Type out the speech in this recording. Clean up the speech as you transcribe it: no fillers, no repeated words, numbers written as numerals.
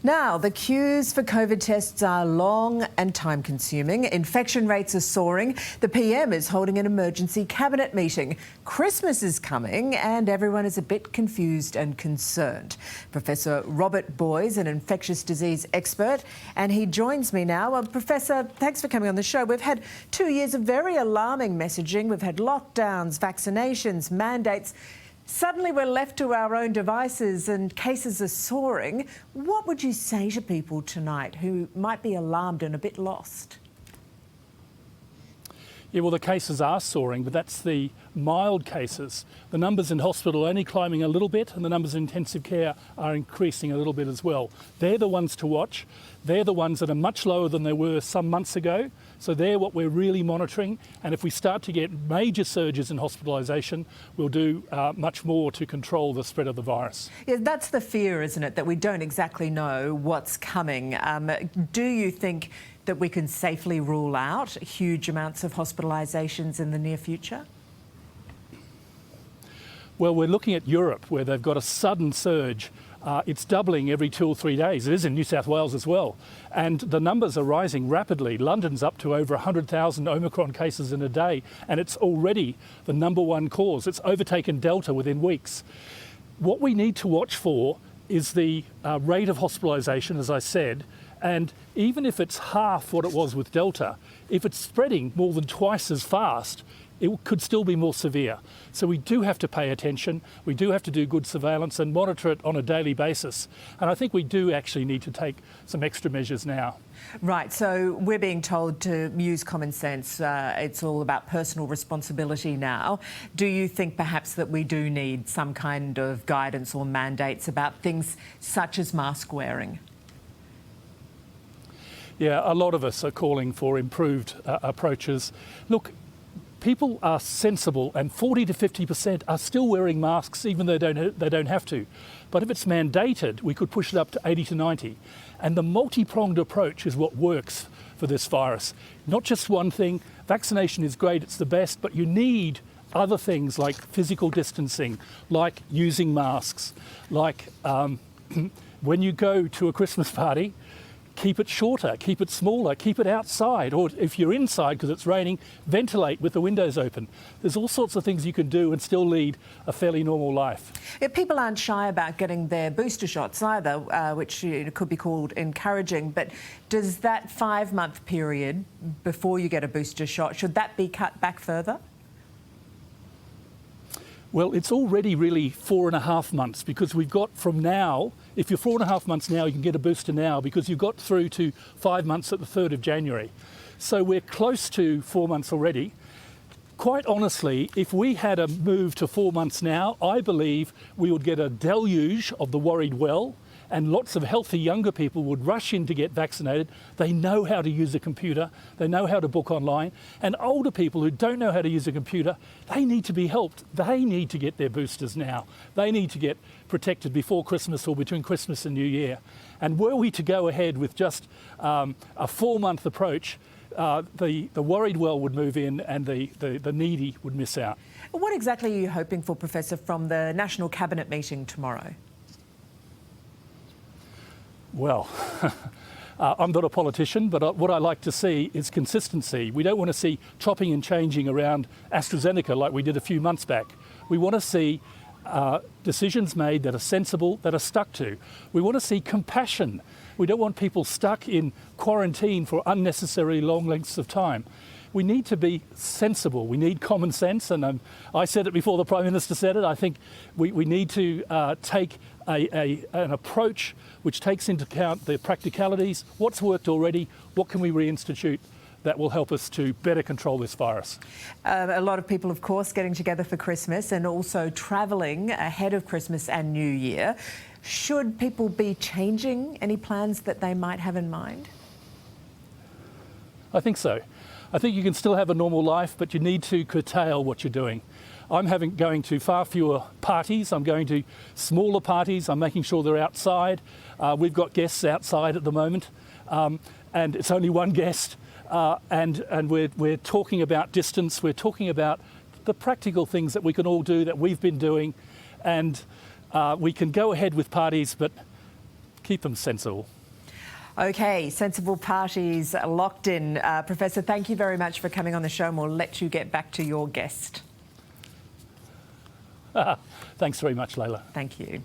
Now, the queues for COVID tests are long and time-consuming. Infection rates are soaring. The PM is holding an emergency cabinet meeting. Christmas is coming and everyone is a bit confused and concerned. Professor Robert Boys, an infectious disease expert, and he joins me now. Professor, thanks for coming on the show. We've had 2 years of very alarming messaging. We've had lockdowns, vaccinations, mandates. Suddenly we're left to our own devices and cases are soaring. What would you say to people tonight who might be alarmed and a bit lost? Yeah, well, the cases are soaring, but that's the mild cases. The numbers in hospital are only climbing a little bit, and the numbers in intensive care are increasing a little bit as well. They're the ones to watch. They're the ones that are much lower than they were some months ago. So they're what we're really monitoring. And if we start to get major surges in hospitalisation, we'll do much more to control the spread of the virus. Yeah, that's the fear, isn't it, that we don't exactly know what's coming. Do you think that we can safely rule out huge amounts of hospitalisations in the near future? Well, we're looking at Europe, where they've got a sudden surge. It's doubling every 2 or 3 days. It is in New South Wales as well. And the numbers are rising rapidly. London's up to over 100,000 Omicron cases in a day, and it's already the #1 cause. It's overtaken Delta within weeks. What we need to watch for is the rate of hospitalisation, as I said, and even if it's half what it was with Delta, if it's spreading more than twice as fast, it could still be more severe. So we do have to pay attention, we do have to do good surveillance and monitor it on a daily basis. And I think we do actually need to take some extra measures now. Right, so we're being told to use common sense. It's all about personal responsibility now. Do you think perhaps that we do need some kind of guidance or mandates about things such as mask wearing? Yeah, a lot of us are calling for improved approaches. Look, people are sensible, and 40 to 50% are still wearing masks even though they don't have to. But if it's mandated, we could push it up to 80 to 90. And the multi-pronged approach is what works for this virus. Not just one thing. Vaccination is great, it's the best, but you need other things like physical distancing, like using masks, like when you go to a Christmas party, keep it shorter, keep it smaller, keep it outside, or if you're inside because it's raining, ventilate with the windows open. There's all sorts of things you can do and still lead a fairly normal life. Yeah, people aren't shy about getting their booster shots either, which could be called encouraging, but does that 5-month period before you get a booster shot, should that be cut back further? Well, it's already really 4.5 months because we've got from now, if you're 4.5 months now, you can get a booster now because you've got through to 5 months at the 3rd of January. So we're close to 4 months already. Quite honestly, if we had a move to 4 months now, I believe we would get a deluge of the worried well, and lots of healthy younger people would rush in to get vaccinated. They know how to use a computer, they know how to book online, and older people who don't know how to use a computer, they need to be helped. They need to get their boosters now. They need to get protected before Christmas or between Christmas and New Year. And were we to go ahead with just a 4-month approach, the worried well would move in and the needy would miss out. What exactly are you hoping for, Professor, from the National Cabinet meeting tomorrow? Well, I'm not a politician, but what I like to see is consistency. We don't want to see chopping and changing around AstraZeneca like we did a few months back. We want to see decisions made that are sensible, that are stuck to. We want to see compassion. We don't want people stuck in quarantine for unnecessarily long lengths of time. We need to be sensible. We need common sense, and I said it before the Prime Minister said it. I think we need to take an approach which takes into account the practicalities, what's worked already, what can we reinstitute that will help us to better control this virus. A lot of people, of course, getting together for Christmas and also travelling ahead of Christmas and New Year. Should people be changing any plans that they might have in mind? I think so. I think you can still have a normal life, but you need to curtail what you're doing. I'm going to far fewer parties. I'm going to smaller parties. I'm making sure they're outside. We've got guests outside at the moment, and it's only one guest. And we're talking about distance. We're talking about the practical things that we can all do that we've been doing, and we can go ahead with parties, but keep them sensible. Okay, sensible parties locked in. Professor, thank you very much for coming on the show, and we'll let you get back to your guest. Thanks very much, Layla. Thank you.